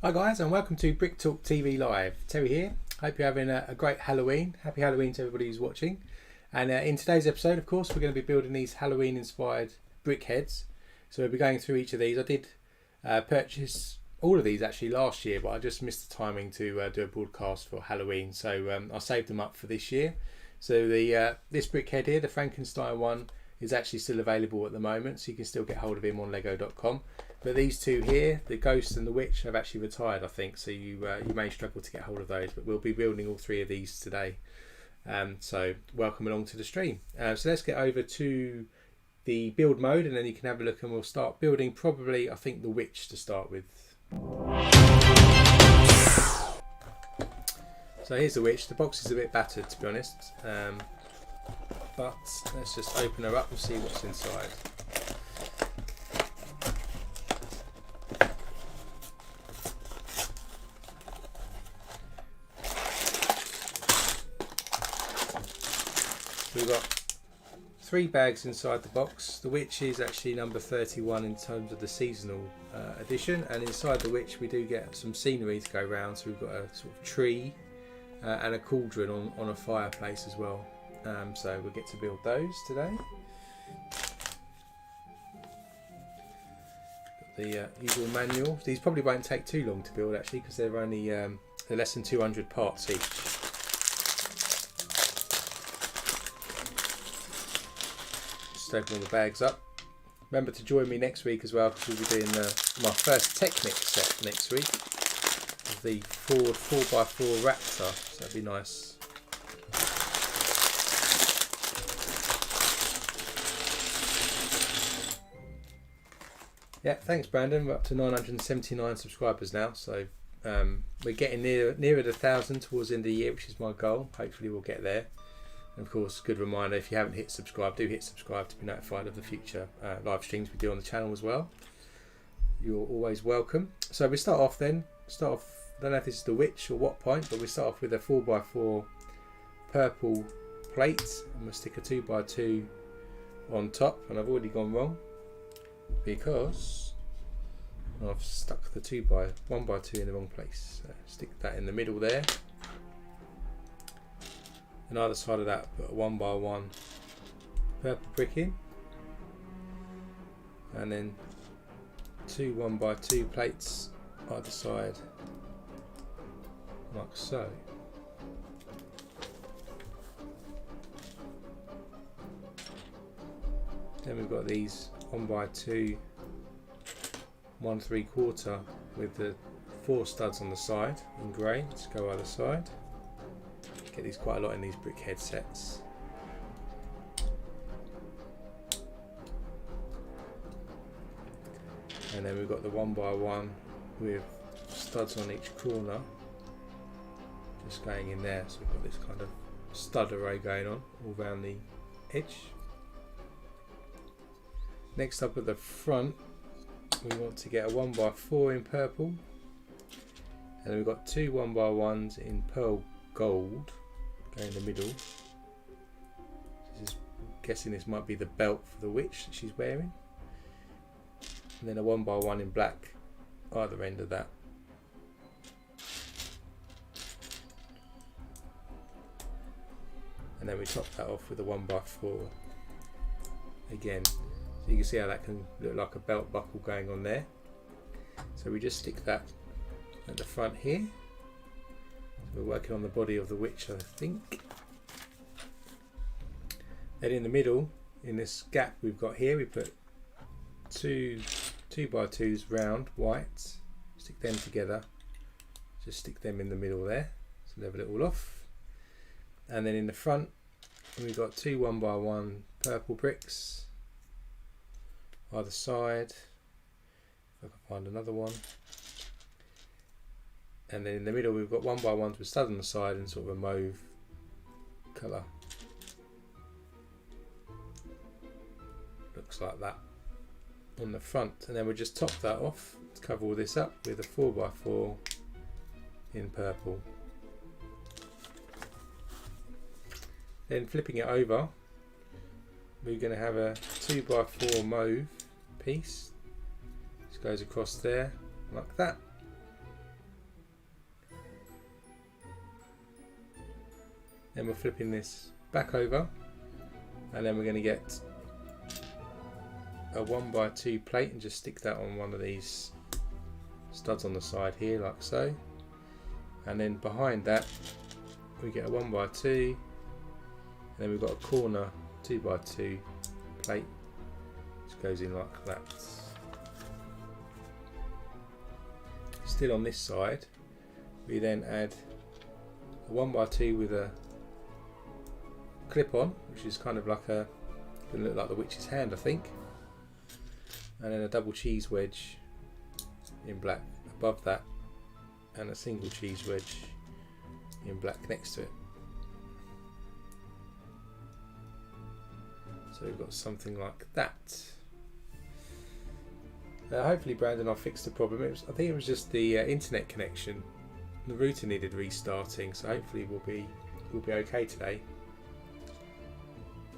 Hi guys, and welcome to Brick Talk TV Live. Terry here. Hope you're having a great Halloween. Happy Halloween to everybody who's watching. And in today's episode, of course, we're going to be building these Halloween inspired brickheads. So we'll be going through each of these. I did purchase all of these actually last year, but I just missed the timing to do a broadcast for Halloween. So I saved them up for this year. So this brickhead here, the Frankenstein one, is actually still available at the moment, so you can still get hold of him on lego.com. But these two here, the Ghost and the Witch, have actually retired, I think, so you may struggle to get hold of those, but we'll be building all three of these today. So welcome along to the stream. So let's get over to the build mode, and then you can have a look, and we'll start building probably, I think, the Witch to start with. So here's the Witch. The box is a bit battered, to be honest, but let's just open her up and see what's inside. We've got 3 bags inside the box. The Witch is actually number 31 in terms of the seasonal edition, and inside the Witch we do get some scenery to go around. So we've got a sort of tree and a cauldron on a fireplace as well. So we'll get to build those today. Got the usual manual. These probably won't take too long to build actually, because they're only they're less than 200 parts each. Open all the bags up. Remember to join me next week as well, because we'll be doing my first Technic set next week of the Ford 4x4 Raptor, so that'd be nice. Yeah, thanks Brandon. We're up to 979 subscribers now, so we're getting nearer the 1,000 towards the end of the year, which is my goal. Hopefully we'll get there. And of course, good reminder, if you haven't hit subscribe, do hit subscribe to be notified of the future live streams we do on the channel as well. You're always welcome. So we start off, I don't know if this is the Witch or what point, but we start off with a 4x4 purple plate, and we'll stick a 2x2 on top. And I've already gone wrong because I've stuck the 1x2 in the wrong place. So stick that in the middle there. And either side of that, put a 1x1 purple brick in, and then 2 1x2 plates either side, like so. Then we've got these 1x2 1 3/4 with the 4 studs on the side in grey. Let's go either side. Get these quite a lot in these brickhead sets. And then we've got the 1x1 with studs on each corner, just going in there. So we've got this kind of stud array going on all around the edge. Next up at the front, we want to get a 1x4 in purple, and then we've got 2 1x1s in pearl gold going in the middle. I'm guessing this might be the belt for the Witch that she's wearing, and then a 1x1 in black either end of that. And then we top that off with a 1x4 again, so you can see how that can look like a belt buckle going on there. So we just stick that at the front here. We're working on the body of the Witch, I think. Then in the middle, in this gap we've got here, we put 2 2x2s round white, stick them together, just stick them in the middle there, so level it all off. And then in the front we've got 2 1x1 purple bricks either side, if I can find another one. And then in the middle we've got 1x1s with stud on the side and sort of a mauve colour. Looks like that on the front. And then we'll just top that off to cover all this up with a 4x4 in purple. Then flipping it over, we're going to have a 2x4 mauve piece. Just goes across there like that. Then we're flipping this back over, and then we're going to get a 1x2 plate and just stick that on one of these studs on the side here, like so. And then behind that we get a 1x2, and then we've got a corner 2x2 plate which goes in like that. Still on this side, we then add a 1x2 with a clip on, which is kind of like a, gonna look like the witch's hand, I think, and then a double cheese wedge in black above that, and a single cheese wedge in black next to it. So we've got something like that. Hopefully Brandon, I'll fix the problem. I think it was just the internet connection. The router needed restarting, so hopefully we'll be okay today.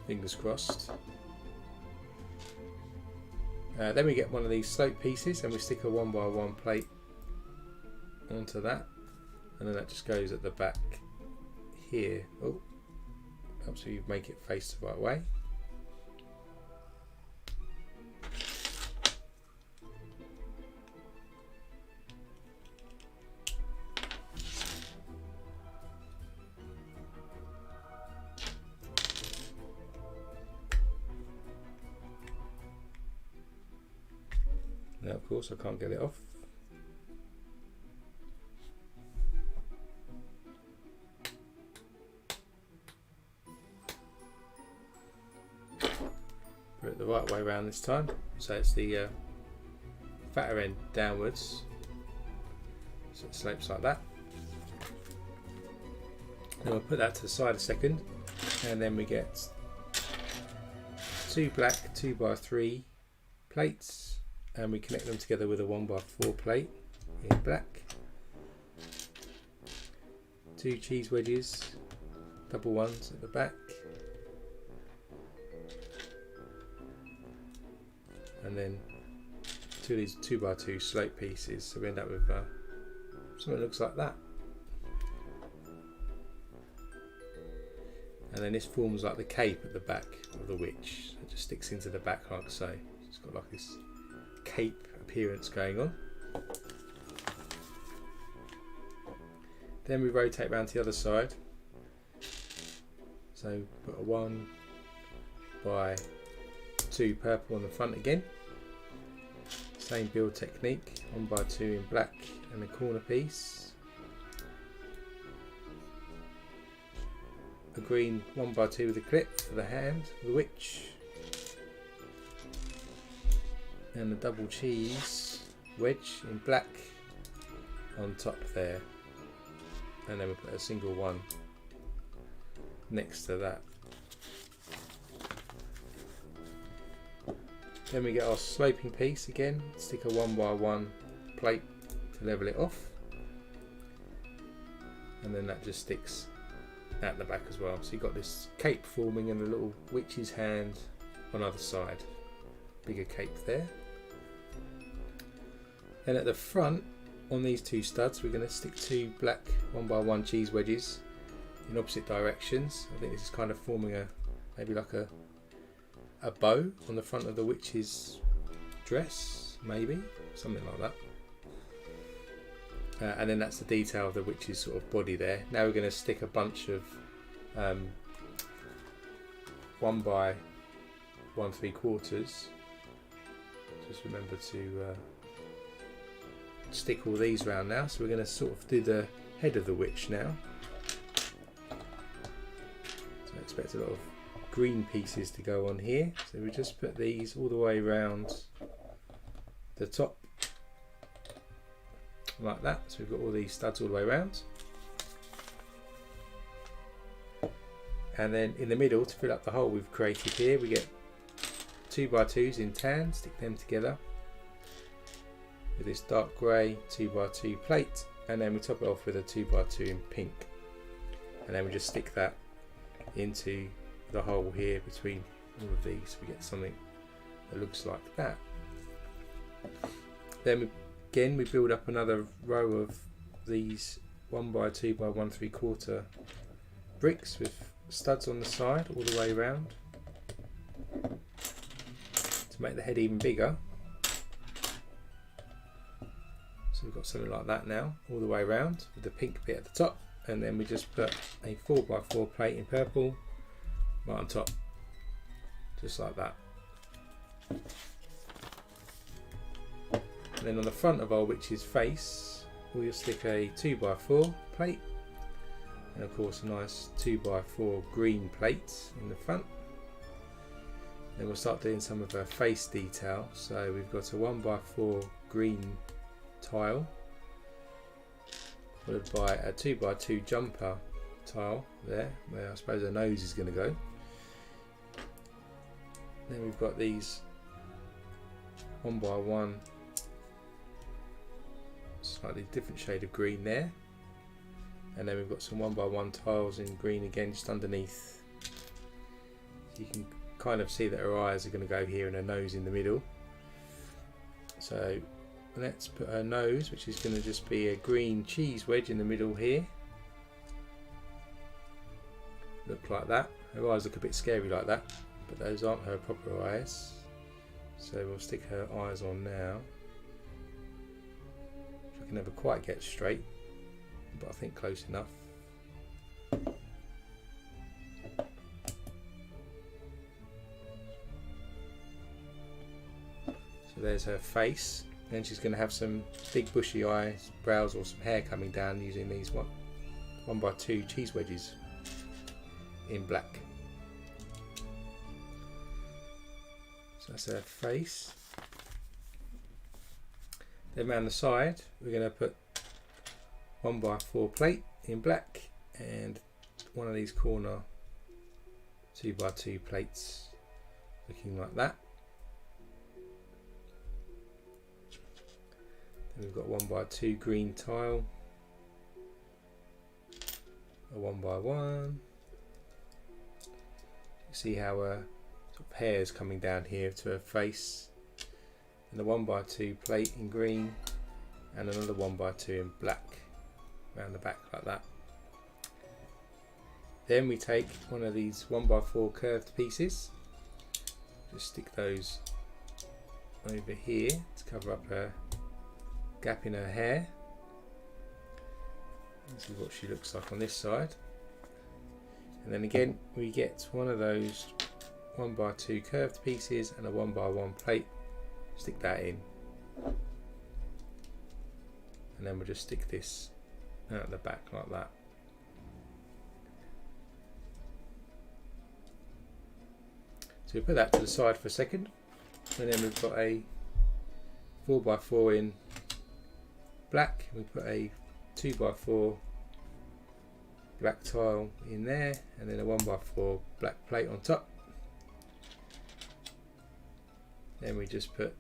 Fingers crossed. Then we get one of these slope pieces and we stick a 1x1 plate onto that, and then that just goes at the back here. Oh, helps you make it face the right way. Now of course I can't get it off. Put it the right way around this time, so it's the fatter end downwards, so it slopes like that. Then we'll put that to the side a second, and then we get two black 2x3 plates, and we connect them together with a 1x4 plate in black. Two cheese wedges, double ones at the back, and then two of these 2x2 slope pieces, so we end up with something that looks like that. And then this forms like the cape at the back of the witch. It just sticks into the back like so. It's got like this cape appearance going on. Then we rotate around to the other side, so put a 1x2 purple on the front again, same build technique, 1x2 in black and a corner piece, a green 1x2 with a clip for the hand of the witch, and a double cheese wedge in black on top there, and then we put a single one next to that. Then we get our sloping piece again, stick a 1x1 plate to level it off, and then that just sticks at the back as well. So you've got this cape forming and a little witch's hand on either side, bigger cape there. Then at the front, on these two studs, we're going to stick two black 1x1 cheese wedges in opposite directions. I think this is kind of forming maybe like a bow on the front of the witch's dress, maybe something like that. And then that's the detail of the witch's sort of body there. Now we're going to stick a bunch of 1x1 3/4. Just remember to stick all these round now. So we're going to sort of do the head of the witch now. So I expect a lot of green pieces to go on here. So we just put these all the way around the top like that. So we've got all these studs all the way around. And then in the middle, to fill up the hole we've created here, we get 2x2s in tan, stick them together with this dark grey 2x2 plate, and then we top it off with a 2x2 in pink, and then we just stick that into the hole here between all of these. We get something that looks like that. Then again we build up another row of these 1x2 by 1 3/4 bricks with studs on the side all the way around to make the head even bigger. So we've got something like that now all the way around with the pink bit at the top, and then we just put a 4x4 plate in purple right on top, just like that. And then on the front of our witch's face we'll stick a 2x4 plate, and of course a nice 2x4 green plate in the front. Then we'll start doing some of her face detail. So we've got a 1x4 green tile followed by a 2x2 jumper tile there, where I suppose her nose is going to go. Then we've got these 1x1 slightly different shade of green there, and then we've got some 1x1 tiles in green again just underneath. You can kind of see that her eyes are going to go here and her nose in the middle. So let's put her nose, which is going to just be a green cheese wedge in the middle here. Look like that. Her eyes look a bit scary like that, but those aren't her proper eyes. So we'll stick her eyes on now. I can never quite get straight, but I think close enough. So there's her face. Then she's going to have some big bushy eyes, brows, or some hair coming down using these 1x2 cheese wedges in black. So that's her face. Then around the side we're going to put 1x4 plate in black and one of these corner 2x2 plates looking like that. Then we've got 1x2 green tile, a 1x1. You see how her sort of hair is coming down here to her face, and a 1x2 plate in green and another 1x2 in black around the back like that. Then we take one of these 1x4 curved pieces, just stick those over here to cover up her gap in her hair. This is what she looks like on this side. And then again we get one of those 1x2 curved pieces and a 1x1 plate, stick that in, and then we'll just stick this out the back like that. So we put that to the side for a second, and then we've got a 4x4 in black. We put a 2x4 black tile in there, and then a 1x4 black plate on top. Then we just put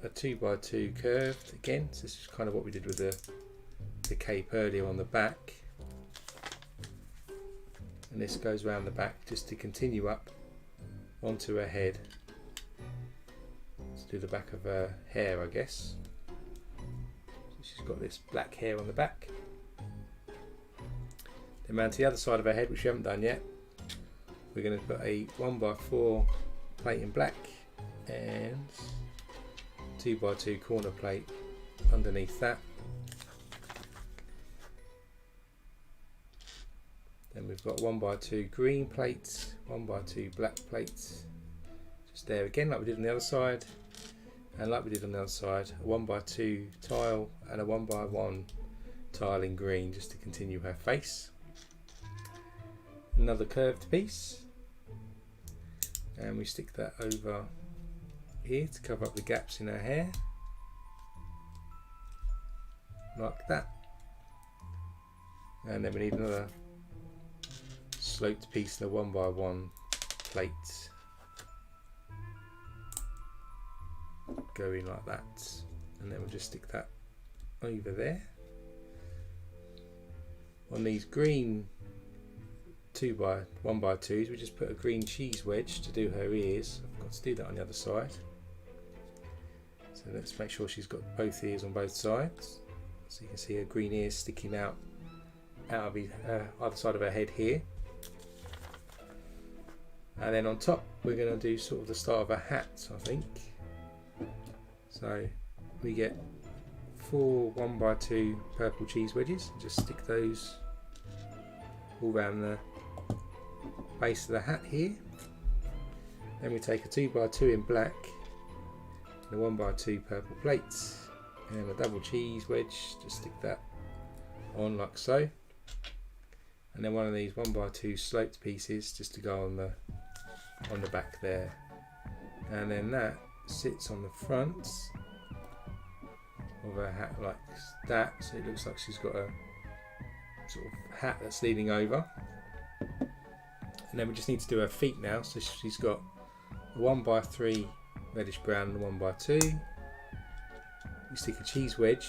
a 2x2 curved again. So this is kind of what we did with the cape earlier on the back, and this goes around the back just to continue up onto her head. Let's do the back of her hair, I guess. She's got this black hair on the back. Then round to the other side of her head, which we haven't done yet, we're going to put a 1x4 plate in black and 2x2 corner plate underneath that. Then we've got 1x2 green plates, 1x2 black plates, just there again like we did on the other side. And like we did on the other side, a 1x2 tile and a 1x1 tile in green just to continue her face. Another curved piece, and we stick that over here to cover up the gaps in her hair, like that. And then we need another sloped piece and a 1x1 plate go in like that, and then we'll just stick that over there. On these green 1x2s we just put a green cheese wedge to do her ears. I've got to do that on the other side, so let's make sure she's got both ears on both sides, so you can see her green ears sticking out of either side of her head here. And then on top we're going to do sort of the start of a hat, I think. So we get 4 1x2 purple cheese wedges, just stick those all around the base of the hat here. Then we take a 2x2 in black, and a 1x2 purple plates, and a double cheese wedge, just stick that on like so. And then one of these 1x2 sloped pieces just to go on the back there. And then that sits on the front of a hat like that, so it looks like she's got a sort of hat that's leaning over. And then we just need to do her feet now, so she's got a 1x3 reddish brown and a 1x2. We stick a cheese wedge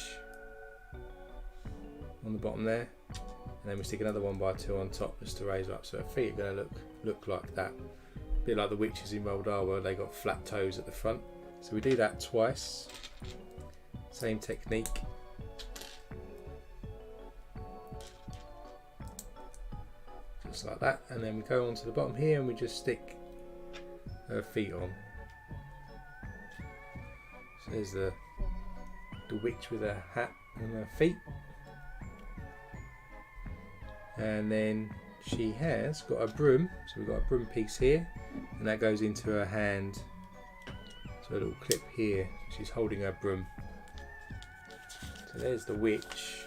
on the bottom there, and then we stick another 1x2 on top just to raise her up, so her feet are going to look like that. A bit like the witches in Roald Dahl where they got flat toes at the front. So we do that twice, same technique. Just like that, and then we go on to the bottom here and we just stick her feet on. So there's the witch with her hat and her feet. And then she has got a broom, so we've got a broom piece here, and that goes into her hand. So a little clip here, she's holding her broom. So there's the witch.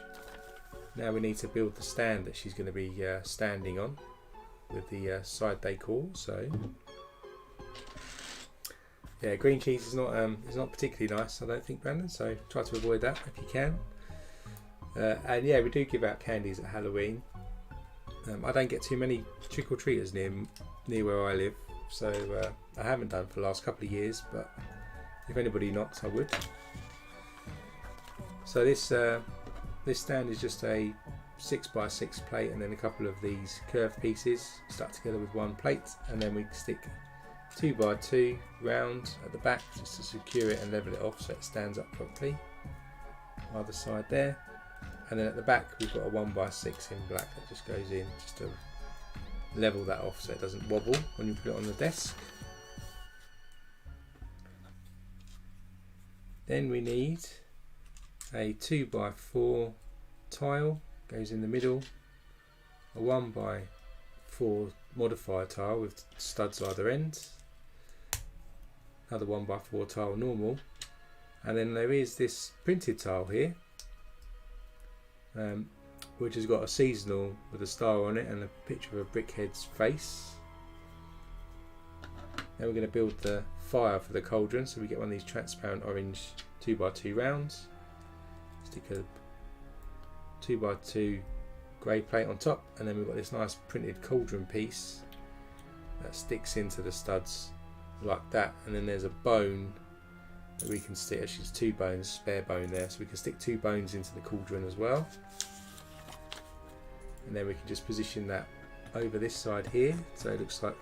Now we need to build the stand that she's going to be standing on with the side decor. So yeah, green cheese is not particularly nice, I don't think, Brandon. So try to avoid that if you can. And yeah, we do give out candies at Halloween. I don't get too many trick-or-treaters near where I live, so I haven't done for the last couple of years, but if anybody knocks I would. So this stand is just a 6x6 plate and then a couple of these curved pieces stuck together with one plate, and then we stick 2x2 round at the back just to secure it and level it off so it stands up properly. Either side there. And then at the back we've got a 1x6 in black that just goes in just to level that off so it doesn't wobble when you put it on the desk. Then we need a 2x4 tile, goes in the middle, a 1x4 modifier tile with studs either end, another 1x4 tile normal, and then there is this printed tile here, which has got a seasonal with a star on it and a picture of a Brickheadz face. Now we're going to build the fire for the cauldron, so we get one of these transparent orange 2x2 rounds, stick a 2x2 grey plate on top, and then we've got this nice printed cauldron piece that sticks into the studs like that, and then there's a bone that we can stick. Actually, there's 2 bones, spare bone there, so we can stick 2 bones into the cauldron as well. And then we can just position that over this side here, so it looks like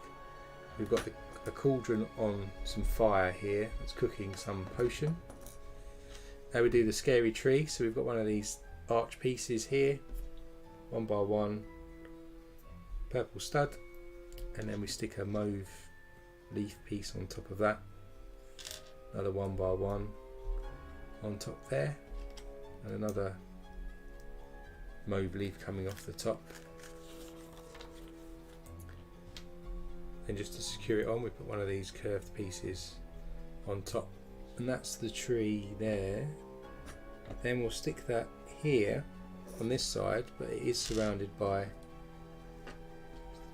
we've got the cauldron on some fire here that's cooking some potion. Now we do the scary tree, so we've got one of these arch pieces here, 1x1 purple stud, and then we stick a mauve leaf piece on top of that, another 1x1 on top there, and another mauve leaf coming off the top. Then just to secure it on, we put one of these curved pieces on top, and that's the tree there. Then we'll stick that here on this side, but it is surrounded by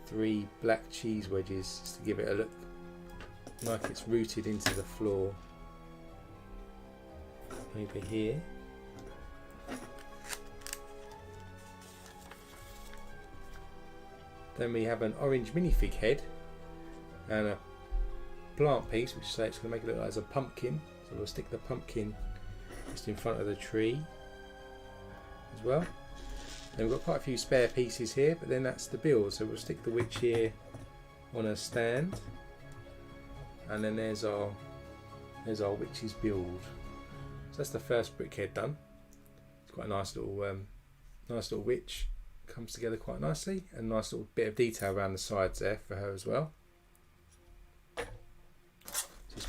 3 black cheese wedges just to give it a look like it's rooted into the floor over here. Then we have an orange minifig head and a plant piece, which say it's going to make it look like a pumpkin, so we'll stick the pumpkin just in front of the tree as well. Then we've got quite a few spare pieces here, but then that's the build, so we'll stick the witch here on a stand, and then there's our witch's build. So that's the first brickhead done. It's quite a nice little witch, comes together quite nicely, and nice little bit of detail around the sides there for her as well.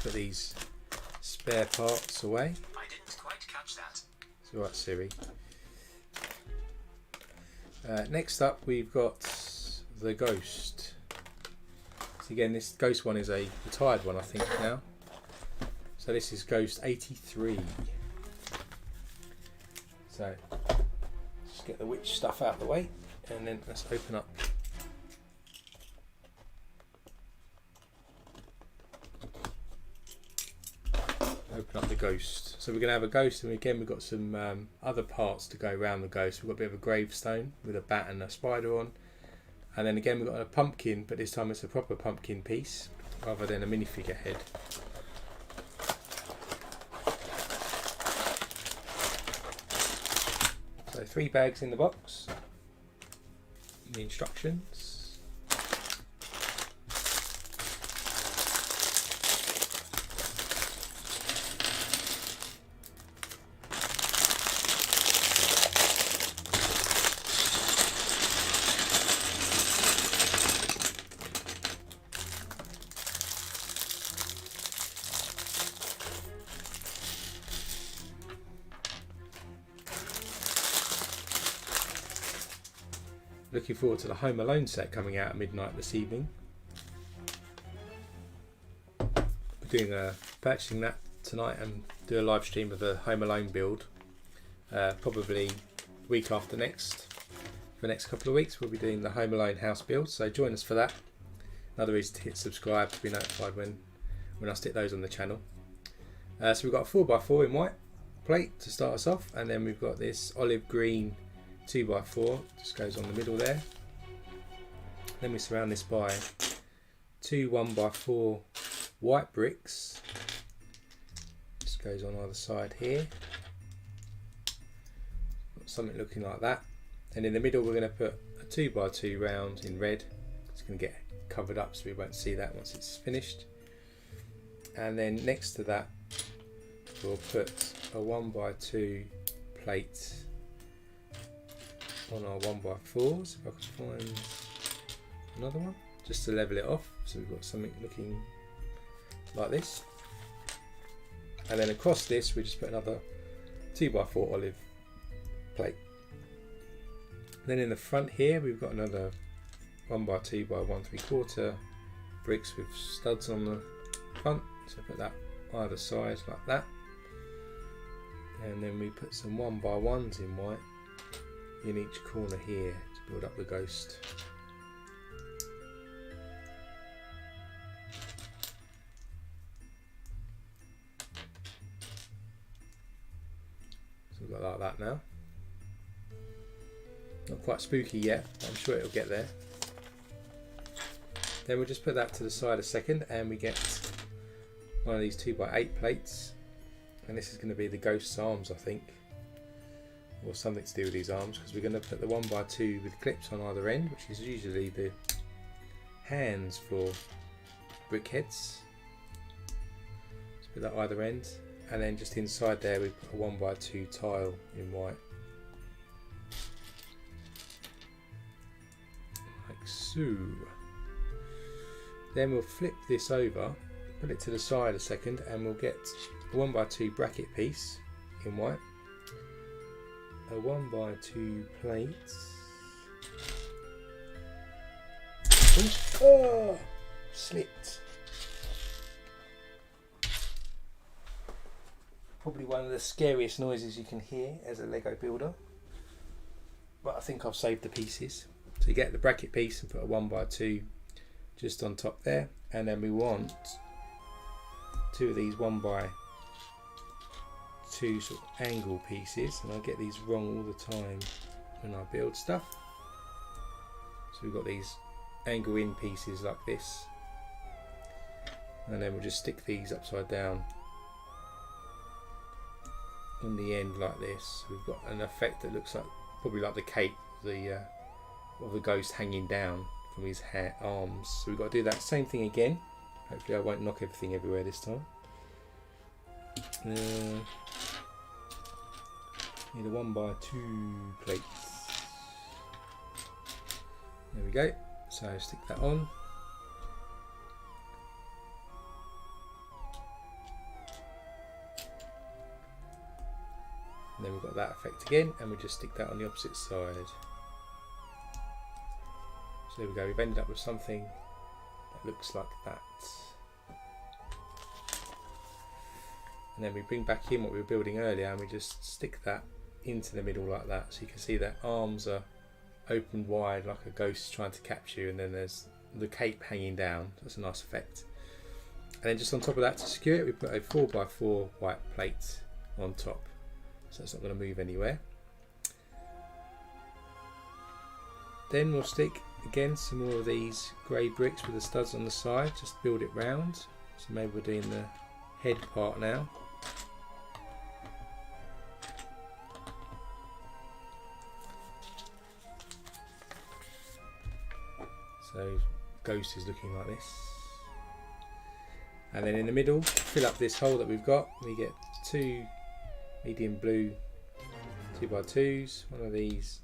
put these spare parts away. I didn't quite catch that. It's alright, Siri. Next up, we've got the ghost. So again, this ghost one is a retired one, I think, now. So this is Ghost 83. So just get the witch stuff out of the way, and then let's open up. Open up the ghost. So we're going to have a ghost, and again we've got some other parts to go around the ghost. We've got a bit of a gravestone with a bat and a spider on, and then again we've got a pumpkin, but this time it's a proper pumpkin piece rather than a minifigure head. So 3 bags in the box. The instructions. Looking forward to the Home Alone set coming out at midnight this evening. We're purchasing that tonight and do a live stream of the Home Alone build. Probably week after next. For the next couple of weeks we'll be doing the Home Alone house build, so join us for that. Another reason to hit subscribe to be notified when I stick those on the channel. So we've got a 4x4 in white plate to start us off, and then we've got this olive green 2x4, just goes on the middle there. Then we surround this by 2 1x4 white bricks, just goes on either side here. Got something looking like that, and in the middle we're going to put a 2x2 round in red. It's going to get covered up so we won't see that once it's finished. And then next to that we'll put a 1x2 plate on our 1x4s, if I can find another one, just to level it off, so we've got something looking like this. And then across this we just put another 2x4 olive plate. Then in the front here we've got another 1x2 by 1 3/4 bricks with studs on the front, so put that either side like that. And then we put some 1x1s in white in each corner here to build up the ghost. So we've got like that now. Not quite spooky yet, but I'm sure it'll get there. Then we'll just put that to the side a second, and we get one of these 2x8 plates, and this is going to be the ghost's arms, I think, or something to do with these arms, because we're going to put the 1x2 with clips on either end, which is usually the hands for brickheads. Let's put that either end, and then just inside there we put a 1x2 tile in white, like so. Then we'll flip this over, put it to the side a second, and we'll get a 1x2 bracket piece in white, a 1x2 plate. Oh, slipped. Probably one of the scariest noises you can hear as a Lego builder, but I think I've saved the pieces. So you get the bracket piece and put a 1x2 just on top there, and then we want 2 of these 1x2 sort of angle pieces, and I get these wrong all the time when I build stuff. So we've got these angle in pieces like this, and then we'll just stick these upside down on the end like this. So we've got an effect that looks like probably like the cape of the ghost hanging down from his arms. So we've got to do that same thing again. Hopefully I won't knock everything everywhere this time. Need a 1x2 plate. There we go. So stick that on. And then we've got that effect again, and we just stick that on the opposite side. So there we go, we've ended up with something that looks like that. And then we bring back in what we were building earlier, and we just stick that into the middle like that. So you can see that arms are open wide like a ghost trying to capture you, and then there's the cape hanging down. That's a nice effect. And then just on top of that, to secure it, we put a 4x4 white plate on top, so it's not going to move anywhere. Then we'll stick again some more of these grey bricks with the studs on the side, just build it round. So maybe we're doing the head part now. So ghost is looking like this. And then in the middle, fill up this hole that we've got. We get 2 medium blue 2x2s, one of these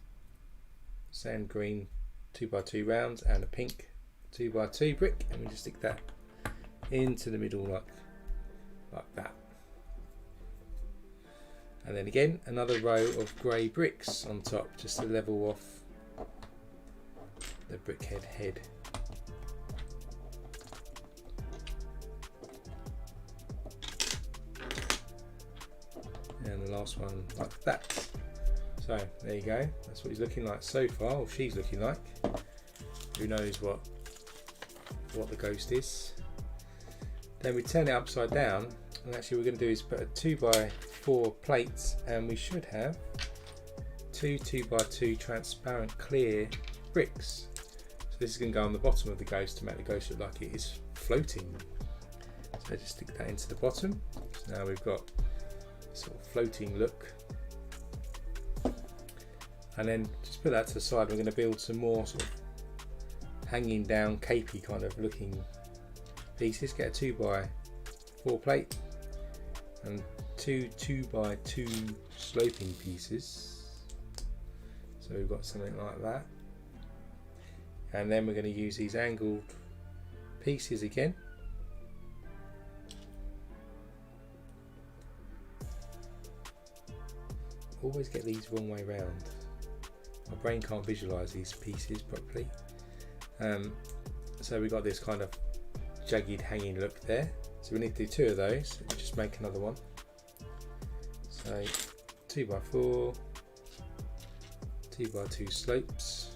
sand green 2x2 rounds, and a pink 2x2 brick, and we just stick that into the middle like that. And then again, another row of grey bricks on top, just to level off the brickhead head. And the last one like that. So there you go, that's what he's looking like so far, or she's looking like. Who knows what the ghost is. Then we turn it upside down, and actually what we're going to do is put a 2x4 plates, and we should have 2 2x2 transparent clear bricks. So this is going to go on the bottom of the ghost to make the ghost look like it is floating. So just stick that into the bottom. So now we've got a sort of floating look. And then just put that to the side. We're going to build some more sort of hanging down, capey kind of looking pieces. Get a 2x4 plate and 2 2x2 sloping pieces. So we've got something like that. And then we're going to use these angled pieces again. Always get these wrong way round. My brain can't visualise these pieces properly. So we've got this kind of jagged hanging look there. So we need to do 2 of those. So we'll just make another one. So 2x4, 2x2 slopes.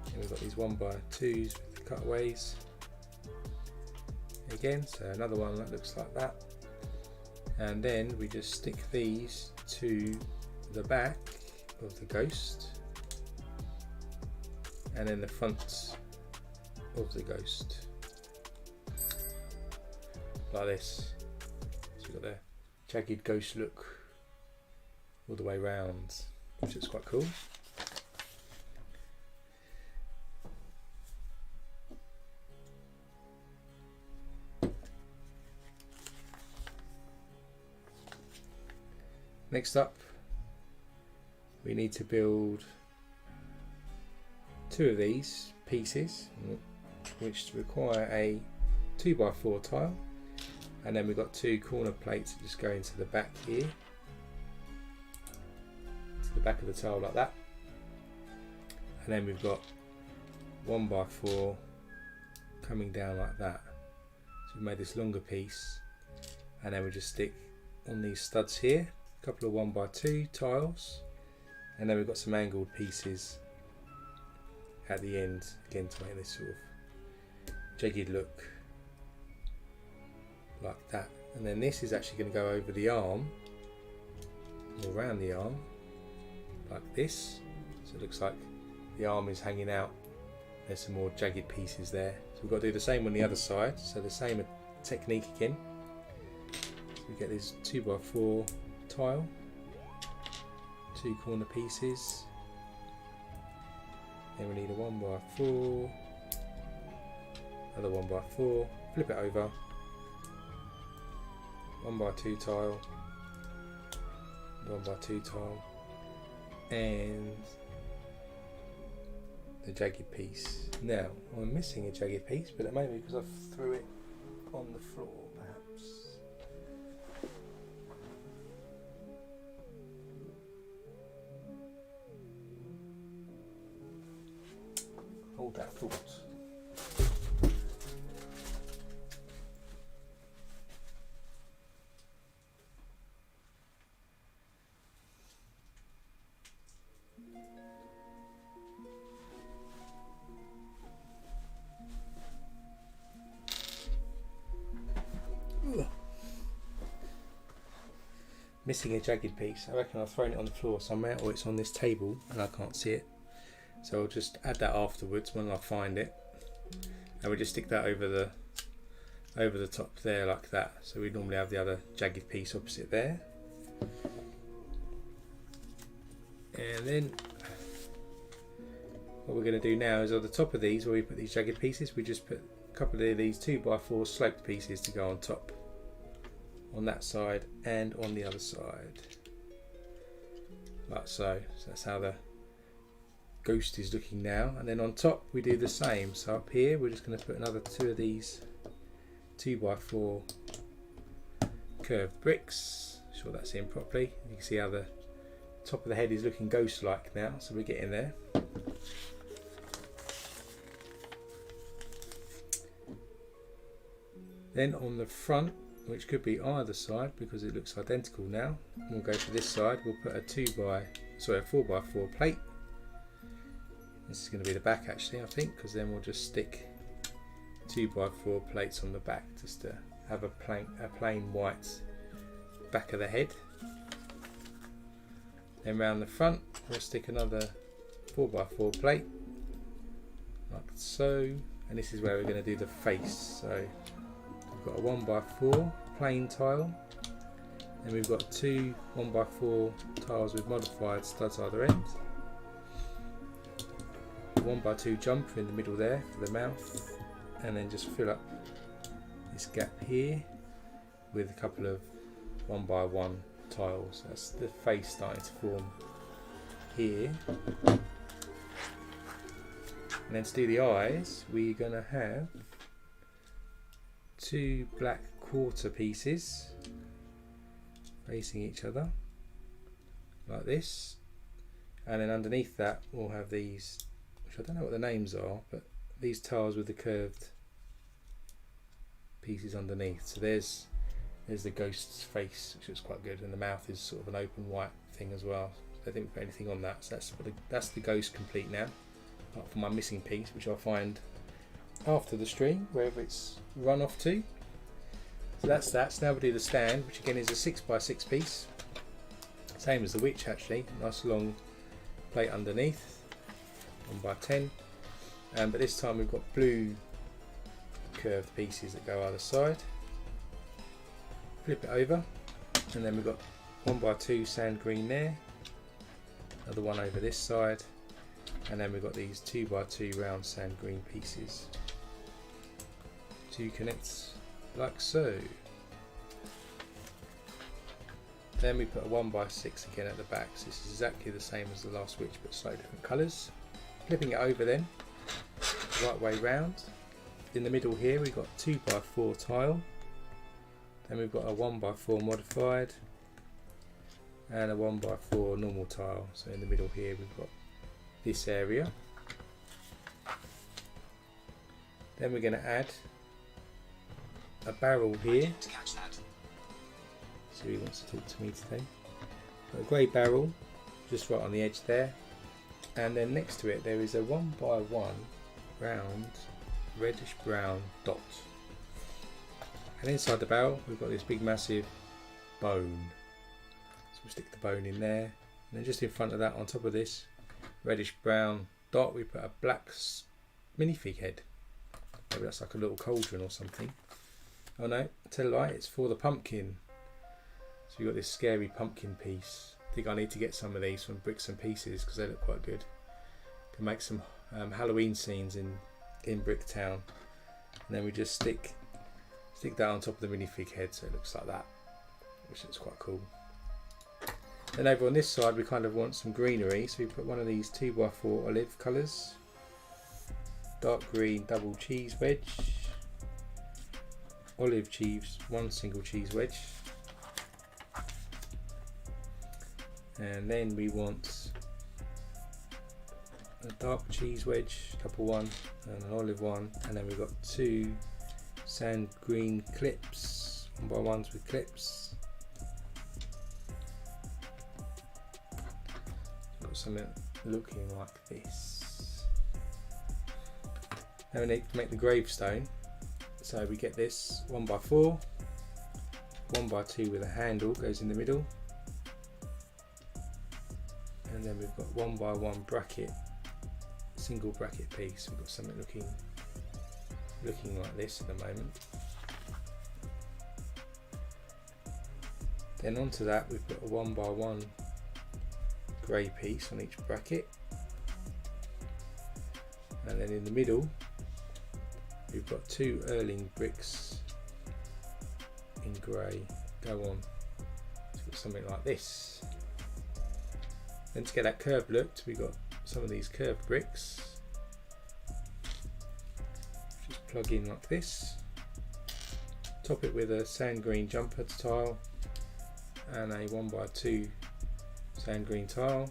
And we've got these 1x2s with the cutaways. Again, so another one that looks like that. And then we just stick these to the back of the ghost, and then the front of the ghost, like this. So we've got the jagged ghost look all the way round, which is quite cool. Next up, we need to build 2 of these pieces, which require a 2x4 tile, and then we've got 2 corner plates that just go into the back here, to the back of the tile like that, and then we've got 1x4 coming down like that. So we've made this longer piece, and then we just stick on these studs here a couple of 1x2 tiles, and then we've got some angled pieces at the end again to make this sort of jagged look like that. And then this is actually going to go over the arm, or around the arm like this, so it looks like the arm is hanging out. There's some more jagged pieces there, so we've got to do the same on the other side, so the same technique again. So we get this 2x4 tile, 2 corner pieces, then we need a 1x4, another 1x4, flip it over, 1x2 tile, 1x2 tile, and the jagged piece. Now I'm missing a jagged piece, but it may be because I threw it on the floor perhaps. Hold that thought. Missing a jagged piece. I reckon I've thrown it on the floor somewhere, or it's on this table and I can't see it. So I'll just add that afterwards when I find it, and we just stick that over the top there like that. So we normally have the other jagged piece opposite there, and then what we're going to do now is on the top of these, where we put these jagged pieces, we just put a couple of these 2x4 sloped pieces to go on top, on that side and on the other side, like so. So that's how the ghost is looking now. And then on top we do the same. So up here we're just going to put another 2 of these 2x4 curved bricks. Sure that's in properly. You can see how the top of the head is looking ghost like now, so we're getting there. Then on the front, which could be either side because it looks identical now, we'll go to this side. We'll put a 4x4 plate. This is going to be the back actually, I think, because then we'll just stick 2x4 plates on the back just to have a plain white back of the head. Then round the front we'll stick another 4x4 plate like so, and this is where we're going to do the face. So we've got a 1x4 plain tile, and we've got 2 1x4 tiles with modified studs either end. 1x2 jumper in the middle there for the mouth, and then just fill up this gap here with a couple of 1x1 tiles. That's the face starting to form here. And then to do the eyes, we're going to have 2 black quarter pieces facing each other like this, and then underneath that we'll have these, which I don't know what the names are, but these tiles with the curved pieces underneath. So there's the ghost's face, which looks quite good, and the mouth is sort of an open white thing as well. So I didn't put anything on that, so that's the ghost complete now, apart from my missing piece, which I'll find after the stream, wherever it's run off to. So that's that. So now we'll do the stand, which again is a 6x6 piece, same as the witch actually. Nice long plate underneath, 1x10, but this time we've got blue curved pieces that go either side. Flip it over, and then we've got 1x2 sand green there, another one over this side, and then we've got these 2x2 round sand green pieces to connect like so. Then we put a 1x6 again at the back, so this is exactly the same as the last witch but slightly different colours. Flipping it over then, the right way round. In the middle here we've got 2x4 tile, then we've got a 1x4 modified and a 1x4 normal tile. So in the middle here we've got this area. Then we're going to add a barrel here. So he wants to talk to me today. Got a grey barrel just right on the edge there, and then next to it there is a 1x1 round reddish brown dot, and inside the barrel we've got this big massive bone. So we'll stick the bone in there, and then just in front of that, on top of this reddish brown dot, we put a black minifig head. Maybe that's like a little cauldron or something. Oh no, tell a lie, it's for the pumpkin. So we've got this scary pumpkin piece. I think I need to get some of these from Bricks and Pieces because they look quite good. Can make some Halloween scenes in Bricktown. And then we just stick that on top of the minifig head, so it looks like that, which looks quite cool. Then over on this side we kind of want some greenery, so we put one of these 2x4 olive colours dark green double cheese wedge, olive cheese, one single cheese wedge, and then we want a dark cheese wedge, double one, and an olive one, and then we've got 2 sand green clips, 1x1s with clips. Got something looking like this. Now we need to make the gravestone, so we get this 1x4, 1x2 with a handle goes in the middle, and then we've got 1x1 bracket, single bracket piece. We've got something looking like this at the moment. Then onto that we've got a 1x1 grey piece on each bracket, and then in the middle we've got 2 Erling bricks in grey go on. So we've got something like this. Then to get that curved look, we've got some of these curved bricks. Just plug in like this. Top it with a sand green jumper tile and a 1x2 sand green tile.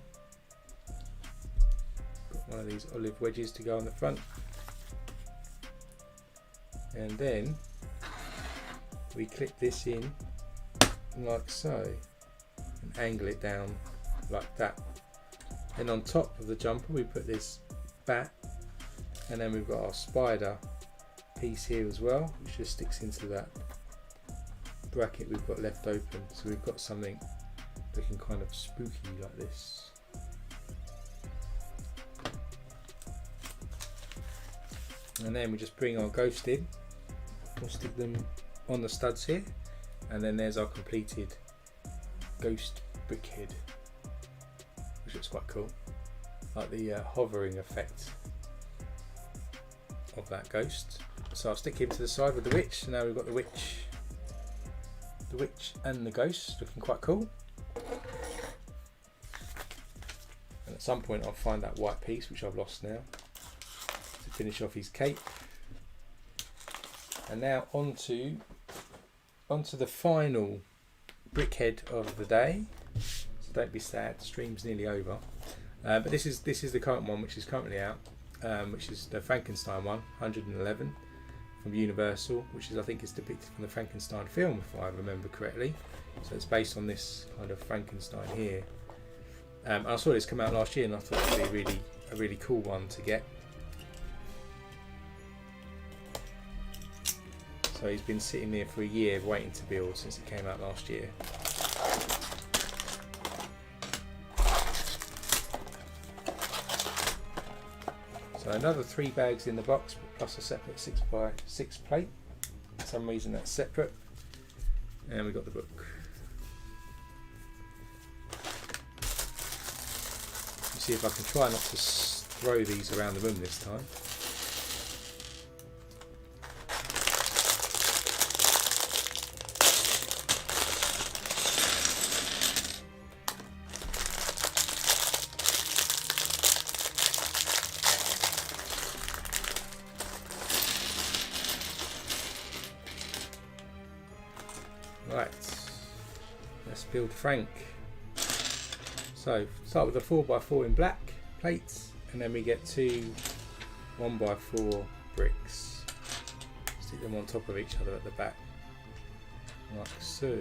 Got one of these olive wedges to go on the front. And then we clip this in like so and angle it down like that. Then on top of the jumper we put this bat, and then we've got our spider piece here as well, which just sticks into that bracket we've got left open. So we've got something looking kind of spooky like this. And then we just bring our ghost in. We'll stick them on the studs here, and then there's our completed ghost brickhead, which looks quite cool, like the hovering effect of that ghost. So I'll stick him to the side with the witch. So now we've got the witch and the ghost looking quite cool. And at some point I'll find that white piece, which I've lost now, to finish off his cape. And now onto the final brickhead of the day. So don't be sad, the stream's nearly over. But this is the current one, which is currently out, which is the Frankenstein one, 111 from Universal, which is, I think, is depicted from the Frankenstein film, if I remember correctly. So it's based on this kind of Frankenstein here. I saw this come out last year, and I thought it would be a really cool one to get. So he's been sitting there for a year waiting to build since it came out last year. So another 3 bags in the box, plus a separate 6x6 plate. For some reason that's separate. And we've got the book. Let's see if I can try not to throw these around the room this time. Right, let's build Frank. So start with a 4x4 in black plates, and then we get 2 1x4 bricks. Stick them on top of each other at the back, like so.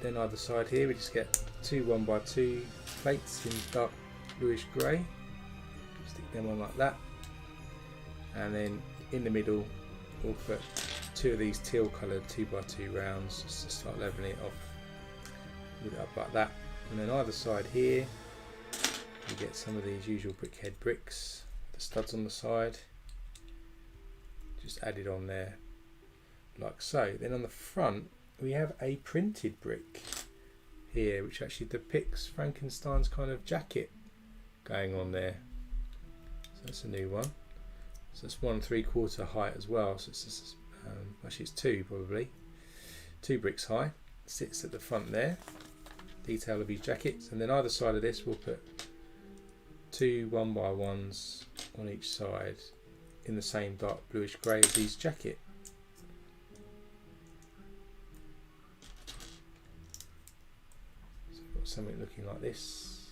Then either side here we just get 2 1x2 plates in dark bluish grey. Stick them on like that, and then in the middle we'll put 2 of these teal coloured 2x2 rounds just to start levelling it off. Put it up like that, and then either side here you get some of these usual brickhead bricks, the studs on the side, just added on there like so. Then on the front we have a printed brick here, which actually depicts Frankenstein's kind of jacket going on there. So that's a new one. So it's 1 3/4 height as well. So it's just, actually it's 2 probably, 2 bricks high. Sits at the front there. Detail of his jackets, and then either side of this we'll put two 1x1s on each side in the same dark bluish grey as his jacket. So we've got something looking like this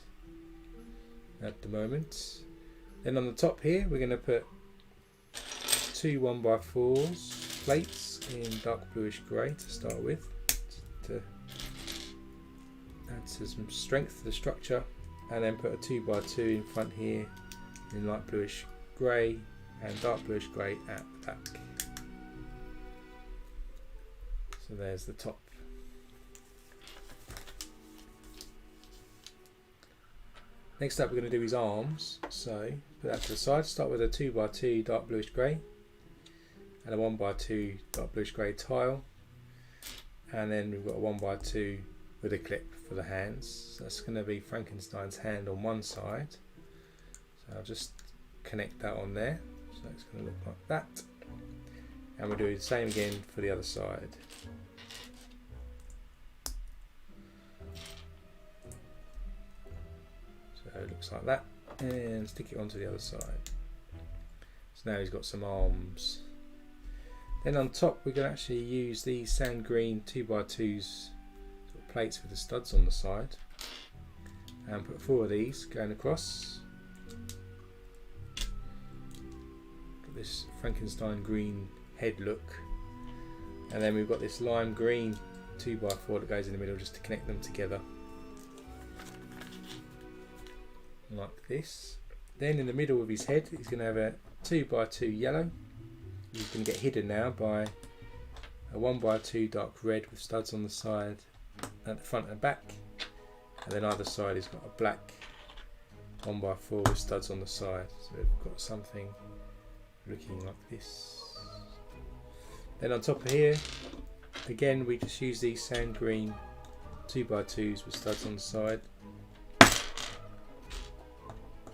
at the moment. Then on the top here we're going to put two 1x4s plates in dark bluish grey to start with, to add some strength to the structure, and then put a 2x2 in front here in light bluish grey and dark bluish grey at the back. So there's the top. Next up we're going to do his arms, so put that to the side. Start with a 2x2 dark bluish grey and a 1x2 dark bluish grey tile, and then we've got a 1x2 with a clip for the hands. So that's going to be Frankenstein's hand on one side, so I'll just connect that on there, so it's going to look like that, and we'll do the same again for the other side. So it looks like that, and stick it onto the other side. So now he's got some arms. Then on top we're going to actually use these sand green 2x2s sort of plates with the studs on the side, and put 4 of these going across. Got this Frankenstein green head look, and then we've got this lime green 2x4 that goes in the middle just to connect them together like this. Then in the middle of his head he's going to have a 2x2 yellow. He's going to get hidden now by a 1x2 dark red with studs on the side at the front and back, and then either side he's got a black 1x4 with studs on the side. So we've got something looking like this. Then on top of here again we just use these sand green 2x2s with studs on the side.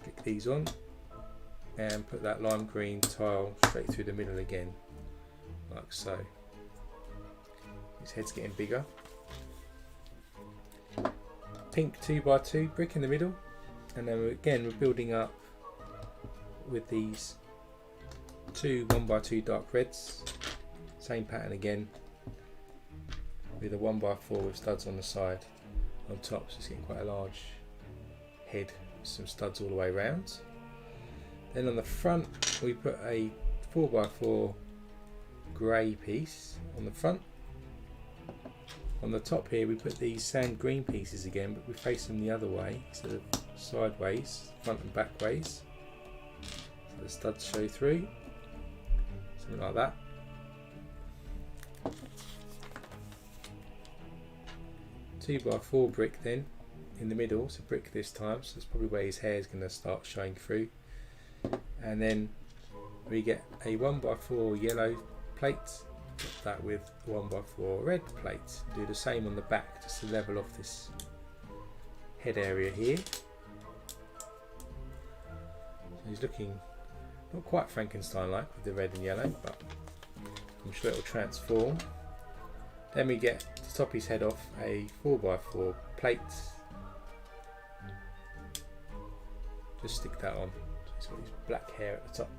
Click these on and put that lime green tile straight through the middle again, like so. His head's getting bigger. Pink 2x2 brick in the middle, and then we're building up with these two 1x2 dark reds, same pattern again, with a 1x4 with studs on the side on top, so it's getting quite a large head with some studs all the way around. Then on the front we put a 4x4 grey piece on the front. On the top here we put these sand green pieces again, but we face them the other way instead of sideways, front and back ways, so the studs show through, something like that. Two by 4 brick then in the middle, so brick this time, so that's probably where his hair is going to start showing through. And then we get a 1x4 yellow plate, put that with 1x4 red plate. Do the same on the back just to level off this head area here. So he's looking not quite Frankenstein like with the red and yellow, but I'm sure it will transform. Then we get to top his head off a 4x4 plate. Just stick that on. He's got his black hair at the top.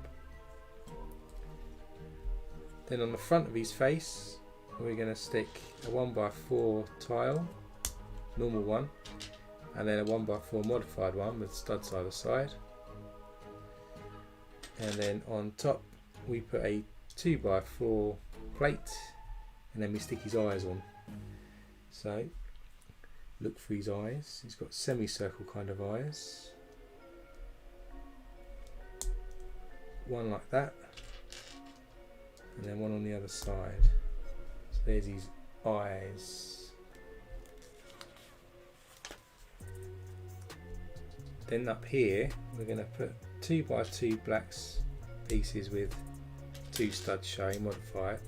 Then on the front of his face we're going to stick a 1x4 tile, normal one, and then a 1x4 modified one with studs either side. And then on top we put a 2x4 plate, and then we stick his eyes on. So look for his eyes. He's got semicircle kind of eyes. One like that, and then one on the other side. So there's his eyes. Then up here we're going to put 2x2 blacks pieces with 2 studs showing, modified.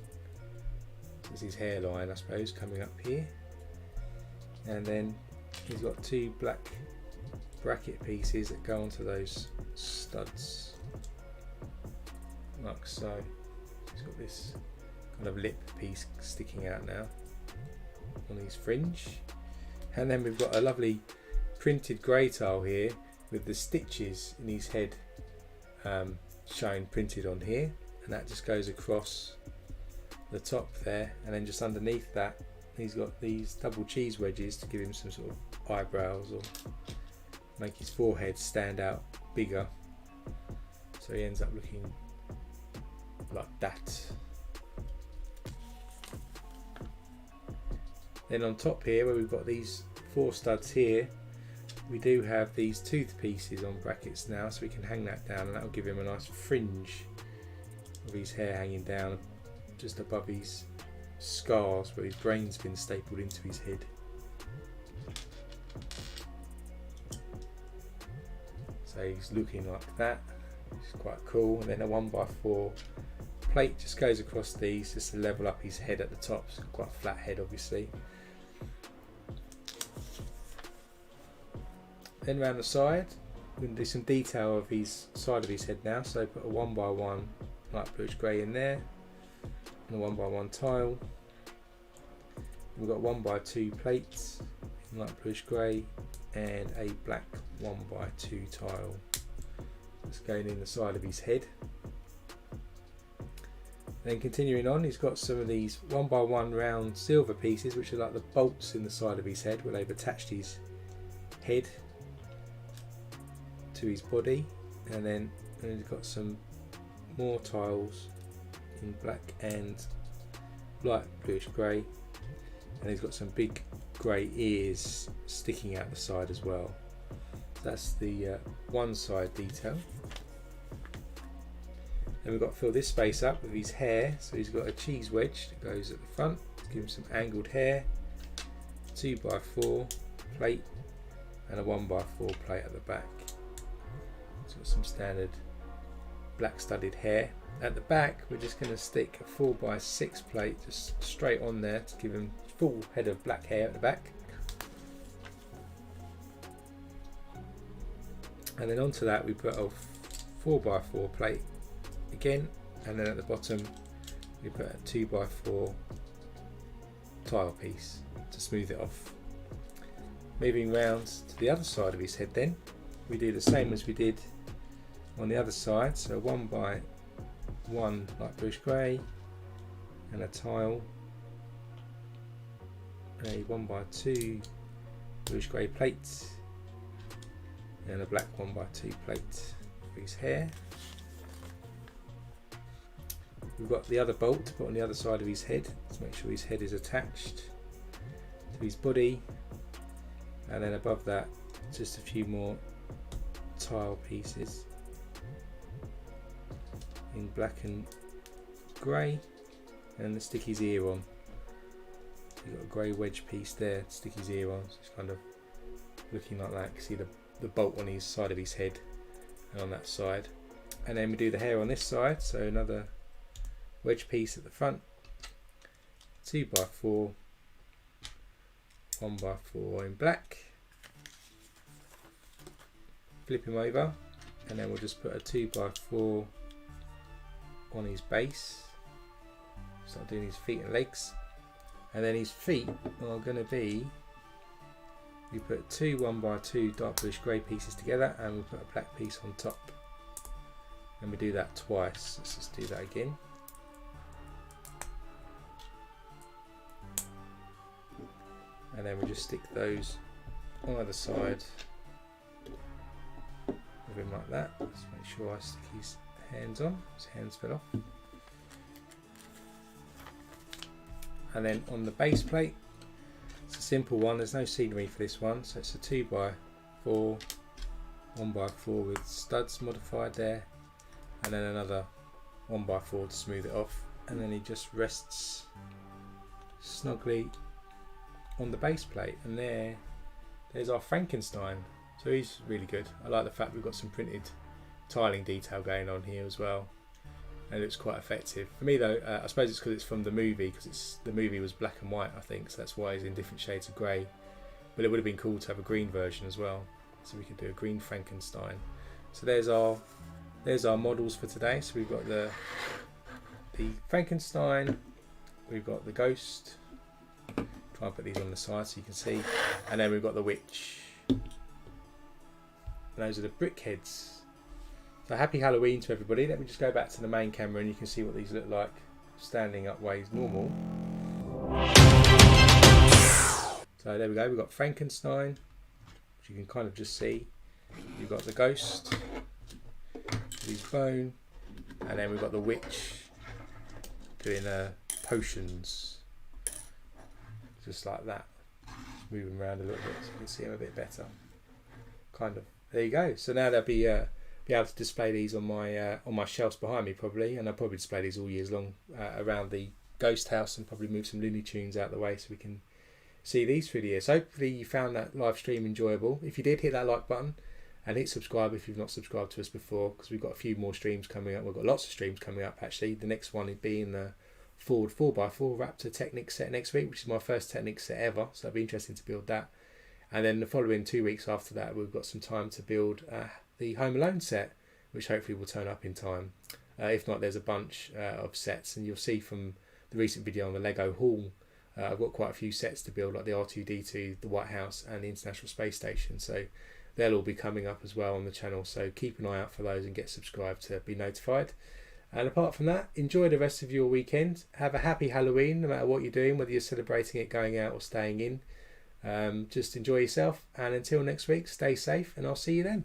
There's his hairline I suppose coming up here, and then he's got 2 black bracket pieces that go onto those studs like so. He's got this kind of lip piece sticking out now on his fringe, and then we've got a lovely printed grey tile here with the stitches in his head shown printed on here, and that just goes across the top there, and then just underneath that he's got these double cheese wedges to give him some sort of eyebrows or make his forehead stand out bigger, so he ends up looking like that. Then on top here, where we've got these 4 studs here, we do have these tooth pieces on brackets now, so we can hang that down, and that will give him a nice fringe of his hair hanging down just above his scars where his brain's been stapled into his head. So he's looking like that, which is quite cool. And then a 1x4 plate just goes across these just to level up his head at the top. It's got quite a flat head, obviously. Then around the side, we're going to do some detail of his side of his head now. So put a 1x1 light bluish grey in there, and a 1x1 tile. We've got 1x2 plates in light bluish grey, and a black 1x2 tile that's going in the side of his head. Then continuing on, he's got some of these 1x1 round silver pieces, which are like the bolts in the side of his head where they've attached his head to his body. And then he's got some more tiles in black and light bluish grey, and he's got some big grey ears sticking out the side as well. That's the one side detail. Then we've got to fill this space up with his hair, so he's got a cheese wedge that goes at the front to give him some angled hair, 2x4 plate, and a 1x4 plate at the back. So got some standard black studded hair. At the back, we're just going to stick a 4x6 plate just straight on there to give him full head of black hair at the back. And then onto that we put a 4x4 plate again, and then at the bottom we put a 2x4 tile piece to smooth it off. Moving round to the other side of his head, then we do the same as we did on the other side, so 1x1 light bluish grey and a tile, a 1x2 bluish grey plate, and a black 1x2 plate for his hair. We've got the other bolt to put on the other side of his head to make sure his head is attached to his body, and then above that just a few more tile pieces in black and grey, and to stick his ear on. You've got a grey wedge piece there to stick his ear on, so it's kind of looking like that. You can see the bolt on his side of his head and on that side. And then we do the hair on this side, so another wedge piece at the front, 2x4, 1x4 in black, flip him over, and then we'll just put a 2x4 on his base, start doing his feet and legs. And then his feet are going to be, we put two 1x2 dark bluish grey pieces together, and we put a black piece on top, and we do that twice. Let's just do that again. And then we just stick those on either side of him like that. Let's make sure I stick his hands on, his hands fell off. And then on the base plate, it's a simple one, there's no scenery for this one, so it's a 2x4, 1x4 with studs modified there, and then another 1x4 to smooth it off, and then he just rests snugly on the base plate. And there's our Frankenstein. So he's really good. I like the fact we've got some printed tiling detail going on here as well, and it looks quite effective. For me though, I suppose it's because it's from the movie, because the movie was black and white, I think, so that's why he's in different shades of grey. But it would have been cool to have a green version as well, so we could do a green Frankenstein. So there's our models for today. So we've got the Frankenstein, we've got the ghost. Try and put these on the side so you can see, and then we've got the witch and those are the Brickheadz. So happy Halloween to everybody. Let me just go back to the main camera and you can see what these look like standing up ways normal. So there we go, we've got Frankenstein, which you can kind of just see. You've got the ghost, his bone, and then we've got the witch doing potions, just like that. Moving around a little bit so you can see them a bit better. Kind of. There you go. So now they'll be able to display these on my shelves behind me probably, and I'll probably display these all years long around the ghost house, and probably move some Looney Tunes out of the way so we can see these through the year. So hopefully you found that live stream enjoyable. If you did, hit that like button and hit subscribe if you've not subscribed to us before, because we've got a few more streams coming up. We've got lots of streams coming up actually. The next one is being the Ford 4x4 Raptor Technic set next week, which is my first Technic set ever, so it'll be interesting to build that. And then the following 2 weeks after that, we've got some time to build the Home Alone set, which hopefully will turn up in time. If not, there's a bunch of sets, and you'll see from the recent video on the Lego haul, I've got quite a few sets to build, like the R2-D2, the White House and the International Space Station, so they'll all be coming up as well on the channel, so keep an eye out for those and get subscribed to be notified. And apart from that, enjoy the rest of your weekend. Have a happy Halloween no matter what you're doing, whether you're celebrating it, going out or staying in. Just enjoy yourself, and until next week, stay safe, and I'll see you then.